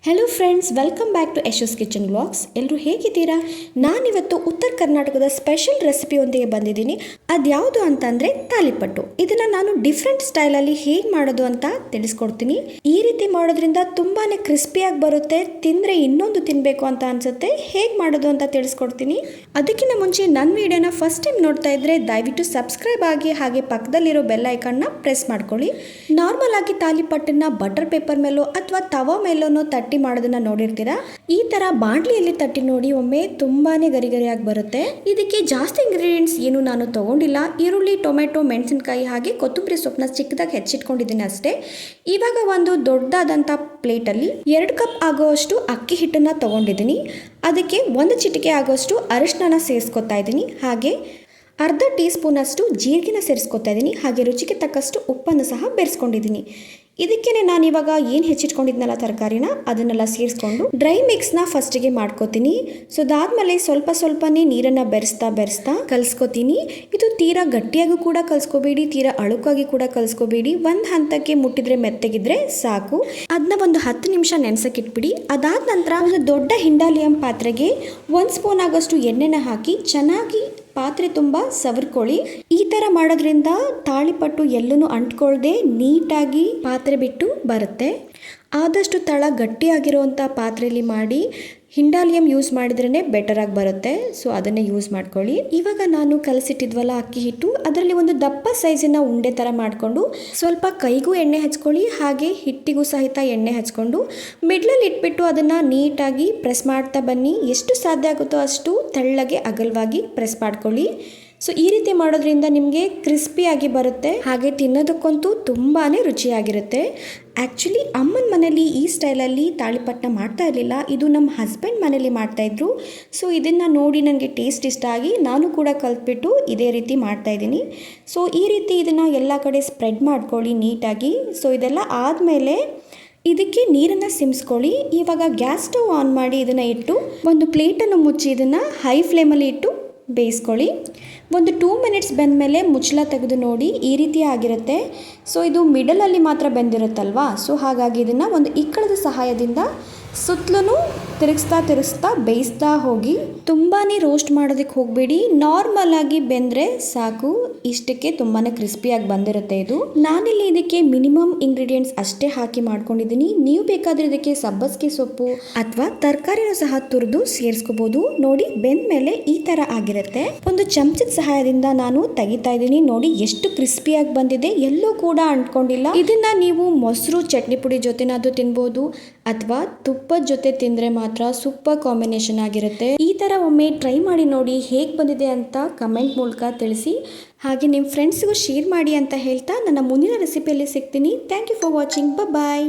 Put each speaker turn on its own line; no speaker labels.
Hello friends, welcome back to Yashas kitchen vlogs. ಎಲ್ಲರೂ ಹೇಗಿದ್ದೀರಾ? ನಾನಿವತ್ತು ಉತ್ತರ ಕರ್ನಾಟಕದ ಸ್ಪೆಷಲ್ ರೆಸಿಪಿಯೊಂದಿಗೆ ಬಂದಿದ್ದೀನಿ. ಅದ್ಯಾವುದು ಅಂತಂದರೆ ತಾಲಿಪಟ್ಟು. ಇದನ್ನು ನಾನು ಡಿಫ್ರೆಂಟ್ ಸ್ಟೈಲಲ್ಲಿ ಹೇಗೆ ಮಾಡೋದು ಅಂತ ತಿಳಿಸ್ಕೊಡ್ತೀನಿ. ಈ ರೀತಿ ಮಾಡೋದ್ರಿಂದ ತುಂಬಾ ಕ್ರಿಸ್ಪಿಯಾಗಿ ಬರುತ್ತೆ, ತಿಂದರೆ ಇನ್ನೊಂದು ತಿನ್ನಬೇಕು ಅಂತ ಅನಿಸುತ್ತೆ. ಹೇಗೆ ಮಾಡೋದು ಅಂತ ತಿಳಿಸ್ಕೊಡ್ತೀನಿ. ಅದಕ್ಕಿಂತ ಮುಂಚೆ ನನ್ನ ವಿಡಿಯೋನ ಫಸ್ಟ್ ಟೈಮ್ ನೋಡ್ತಾ ಇದ್ದರೆ ದಯವಿಟ್ಟು ಸಬ್ಸ್ಕ್ರೈಬ್ ಆಗಿ, ಹಾಗೆ ಪಕ್ಕದಲ್ಲಿರೋ ಬೆಲ್ ಐಕನ್ನ ಪ್ರೆಸ್ ಮಾಡ್ಕೊಳ್ಳಿ. ನಾರ್ಮಲ್ ಆಗಿ ತಾಲಿಪಟ್ಟನ್ನ ಬಟರ್ ಪೇಪರ್ ಮೇಲೋ ಅಥವಾ ತವಾ ಮೇಲೋ ತಟ್ಟಿ ಮಾಡೋದನ್ನ ನೋಡಿರ್ತೀರಾ. ಈ ತರ ಬಾಂಡ್ಲಿಯಲ್ಲಿ ತಟ್ಟಿ ನೋಡಿ, ಒಮ್ಮೆ ತುಂಬಾನೇ ಗರಿಗರಿಯಾಗಿ ಬರುತ್ತೆ. ಇದಕ್ಕೆ ಜಾಸ್ತಿ ಇಂಗ್ರೀಡಿಯೆಂಟ್ಸ್ ಏನು ನಾನು ತಗೊಂಡಿಲ್ಲ. ಈರುಳ್ಳಿ, ಟೊಮೆಟೊ, ಮೆಣಸಿನಕಾಯಿ ಹಾಗೆ ಕೊತ್ತಂಬರಿ ಸೊಪ್ಪನ್ನ ಚಿಕ್ಕದಾಗಿ ಹೆಚ್ಚಿಟ್ಕೊಂಡಿದ್ದೀನಿ ಅಷ್ಟೇ. ಇವಾಗ ಒಂದು ದೊಡ್ಡದಾದಂಥ ಪ್ಲೇಟಲ್ಲಿ 2 ಕಪ್ ಆಗುವಷ್ಟು ಅಕ್ಕಿ ಹಿಟ್ಟನ್ನು ತಗೊಂಡಿದ್ದೀನಿ. ಅದಕ್ಕೆ 1 ಚಿಟಿಕೆ ಆಗುವಷ್ಟು ಅರಿಶಿನ ಸೇರಿಸ್ಕೊತಾ ಇದ್ದೀನಿ. ಹಾಗೆ ಅರ್ಧ ಟೀ ಸ್ಪೂನ್ ಅಷ್ಟು ಜೀರಿಗೆನ ಸೇರಿಸ್ಕೊತಾ ಇದ್ದೀನಿ. ಹಾಗೆ ರುಚಿಗೆ ತಕ್ಕಷ್ಟು ಉಪ್ಪನ್ನು ಸಹ ಬೆರೆಸ್ಕೊಂಡಿದ್ದೀನಿ. ಇದಕ್ಕೆ ನಾನು ಇವಾಗ ಏನು ಹೆಚ್ಚಿಟ್ಕೊಂಡಿದ್ನಲ್ಲ ತರಕಾರಿನ, ಅದನ್ನೆಲ್ಲ ಸೇರಿಸ್ಕೊಂಡು ಡ್ರೈ ಮಿಕ್ಸ್ನ ಫಸ್ಟಿಗೆ ಮಾಡ್ಕೋತೀನಿ. ಸೊ ಅದಾದಮೇಲೆ ಸ್ವಲ್ಪನೇ ನೀರನ್ನು ಬೆರೆಸ್ತಾ ಕಲಿಸ್ಕೊತೀನಿ. ಇದು ತೀರಾ ಗಟ್ಟಿಯಾಗೂ ಕೂಡ ಕಲಿಸ್ಕೋಬೇಡಿ, ತೀರಾ ಅಳುಕಾಗಿ ಕೂಡ ಕಲಿಸ್ಕೋಬೇಡಿ. ಒಂದು ಹಂತಕ್ಕೆ ಮುಟ್ಟಿದ್ರೆ ಮೆತ್ತಗಿದ್ರೆ ಸಾಕು. ಅದನ್ನ ಒಂದು 10 ನಿಮಿಷ ನೆನೆಸಕ್ಕಿಟ್ಬಿಡಿ. ಅದಾದ ನಂತರ ಒಂದು ದೊಡ್ಡ ಹಿಂಡಾಲಿಯಂ ಪಾತ್ರೆಗೆ 1 ಸ್ಪೂನ್ ಆಗೋಷ್ಟು ಎಣ್ಣೆನ ಹಾಕಿ ಚೆನ್ನಾಗಿ ಪಾತ್ರೆ ತುಂಬ ಸವರ್ಕೊಳ್ಳಿ. ಈ ಥರ ಮಾಡೋದ್ರಿಂದ ತಾಳಿಪಟ್ಟು ಎಲ್ಲೂ ಅಂಟ್ಕೊಳ್ದೆ ನೀಟಾಗಿ ಪಾತ್ರೆ ಬಿಟ್ಟು ಬರುತ್ತೆ. ಆದಷ್ಟು ತಳ ಗಟ್ಟಿಯಾಗಿರುವಂಥ ಪಾತ್ರೆಯಲ್ಲಿ ಮಾಡಿ. ಹಿಂಡಾಲಿಯಂ ಯೂಸ್ ಮಾಡಿದ್ರೇ ಬೆಟರಾಗಿ ಬರುತ್ತೆ. ಸೊ ಅದನ್ನೇ ಯೂಸ್ ಮಾಡ್ಕೊಳ್ಳಿ. ಇವಾಗ ನಾನು ಕಲಸಿಟ್ಟಿದ್ವಲ್ಲ ಅಕ್ಕಿ ಹಿಟ್ಟು, ಅದರಲ್ಲಿ ಒಂದು ದಪ್ಪ ಸೈಜಿನ ಉಂಡೆ ಥರ ಮಾಡಿಕೊಂಡು ಸ್ವಲ್ಪ ಕೈಗೂ ಎಣ್ಣೆ ಹಚ್ಕೊಳ್ಳಿ, ಹಾಗೆ ಹಿಟ್ಟಿಗೂ ಸಹಿತ ಎಣ್ಣೆ ಹಚ್ಕೊಂಡು ಮಿಡ್ಲಲ್ಲಿ ಇಟ್ಬಿಟ್ಟು ಅದನ್ನು ನೀಟಾಗಿ ಪ್ರೆಸ್ ಮಾಡ್ತಾ ಬನ್ನಿ. ಎಷ್ಟು ಸಾಧ್ಯ ಆಗುತ್ತೋ ಅಷ್ಟು ತೆಳ್ಳಗೆ ಅಗಲವಾಗಿ ಪ್ರೆಸ್ ಮಾಡ್ಕೊಳ್ಳಿ. ಸೊ ಈ ರೀತಿ ಮಾಡೋದ್ರಿಂದ ನಿಮಗೆ ಕ್ರಿಸ್ಪಿಯಾಗಿ ಬರುತ್ತೆ, ಹಾಗೆ ತಿನ್ನೋದಕ್ಕಂತೂ ತುಂಬಾ ರುಚಿಯಾಗಿರುತ್ತೆ. ಆ್ಯಕ್ಚುಲಿ ಅಮ್ಮನ ಮನೇಲಿ ಈ ಸ್ಟೈಲಲ್ಲಿ ತಾಳಿಪಟ್ಟನ್ನ ಮಾಡ್ತಾ ಇರಲಿಲ್ಲ. ಇದು ನಮ್ಮ ಹಸ್ಬೆಂಡ್ ಮನೇಲಿ ಮಾಡ್ತಾಯಿದ್ರು. ಸೊ ಇದನ್ನು ನೋಡಿ ನನಗೆ ಟೇಸ್ಟ್ ಇಷ್ಟ ಆಗಿ ನಾನು ಕೂಡ ಕಲ್ತ್ಬಿಟ್ಟು ಇದೇ ರೀತಿ ಮಾಡ್ತಾಯಿದ್ದೀನಿ. ಸೊ ಈ ರೀತಿ ಇದನ್ನು ಎಲ್ಲ ಕಡೆ ಸ್ಪ್ರೆಡ್ ಮಾಡ್ಕೊಳ್ಳಿ ನೀಟಾಗಿ. ಸೊ ಇದೆಲ್ಲ ಆದಮೇಲೆ ಇದಕ್ಕೆ ನೀರನ್ನು ಸಿಮ್ಸ್ಕೊಳ್ಳಿ. ಇವಾಗ ಗ್ಯಾಸ್ ಸ್ಟವ್ ಆನ್ ಮಾಡಿ ಇದನ್ನು ಇಟ್ಟು ಒಂದು ಪ್ಲೇಟನ್ನು ಮುಚ್ಚಿ ಇದನ್ನು ಹೈ ಫ್ಲೇಮಲ್ಲಿ ಇಟ್ಟು ಬೇಯಿಸ್ಕೊಳ್ಳಿ. ಒಂದು 2 ಮಿನಿಟ್ಸ್ ಬೆಂದಮೇಲೆ ಮುಚ್ಚಳ ತೆಗೆದು ನೋಡಿ, ಈ ರೀತಿ ಆಗಿರುತ್ತೆ. ಸೊ ಇದು ಮಿಡಲಲ್ಲಿ ಮಾತ್ರ ಬೆಂದಿರುತ್ತಲ್ವಾ. ಸೊ ಹಾಗಾಗಿ ಇದನ್ನು ಒಂದು ಇಕ್ಕಳದ ಸಹಾಯದಿಂದ ಸುತ್ತಲೂ ತಿರುಗಿಸ್ತಾ ಬೇಯಿಸ್ತಾ ಹೋಗಿ. ತುಂಬಾ ರೋಸ್ಟ್ ಮಾಡೋದಕ್ಕೆ ಹೋಗಬೇಡಿ, ನಾರ್ಮಲ್ ಆಗಿ ಬೆಂದರೆ ಸಾಕು. ಇಷ್ಟಕ್ಕೆ ತುಂಬಾ ಕ್ರಿಸ್ಪಿಯಾಗಿ ಬಂದಿರುತ್ತೆ ಇದು. ನಾನಿಲ್ಲಿ ಇದಕ್ಕೆ ಮಿನಿಮಮ್ ಇಂಗ್ರೀಡಿಯೆಂಟ್ಸ್ ಅಷ್ಟೇ ಹಾಕಿ ಮಾಡ್ಕೊಂಡಿದ್ದೀನಿ. ನೀವು ಬೇಕಾದರೆ ಇದಕ್ಕೆ ಸಬ್ಬಸಿಗೆ ಸೊಪ್ಪು ಅಥವಾ ತರಕಾರಿನೂ ಸಹ ತುರಿದು ಸೇರಿಸ್ಕೋಬೋದು. ನೋಡಿ ಬೆಂದ ಮೇಲೆ ಈ ಥರ ಆಗಿರುತ್ತೆ. ಒಂದು ಚಮಚದ ಸಹಾಯದಿಂದ ನಾನು ತೆಗಿತಾ ಇದ್ದೀನಿ. ನೋಡಿ ಎಷ್ಟು ಕ್ರಿಸ್ಪಿಯಾಗಿ ಬಂದಿದೆ, ಎಲ್ಲೂ ಕೂಡ ಅಂಟ್ಕೊಂಡಿಲ್ಲ. ಇದನ್ನ ನೀವು ಮೊಸರು ಚಟ್ನಿ ಪುಡಿ ಜೊತೆನಾದ್ರೂ ತಿನ್ಬೋದು, ಅಥವಾ ತುಪ್ಪದ ಜೊತೆ ತಿಂದರೆ ಮಾತ್ರ ಸೂಪರ್ ಕಾಂಬಿನೇಷನ್ ಆಗಿರುತ್ತೆ. ಈ ಥರ ಒಮ್ಮೆ ಟ್ರೈ ಮಾಡಿ ನೋಡಿ, ಹೇಗೆ ಬಂದಿದೆ ಅಂತ ಕಮೆಂಟ್ ಮೂಲಕ ತಿಳಿಸಿ. ಹಾಗೆ ನಿಮ್ಮ ಫ್ರೆಂಡ್ಸ್ಗೂ ಶೇರ್ ಮಾಡಿ ಅಂತ ಹೇಳ್ತಾ ನನ್ನ ಮುಂದಿನ ರೆಸಿಪಿಯಲ್ಲಿ ಸಿಗ್ತೀನಿ. Thank you for watching. Bye.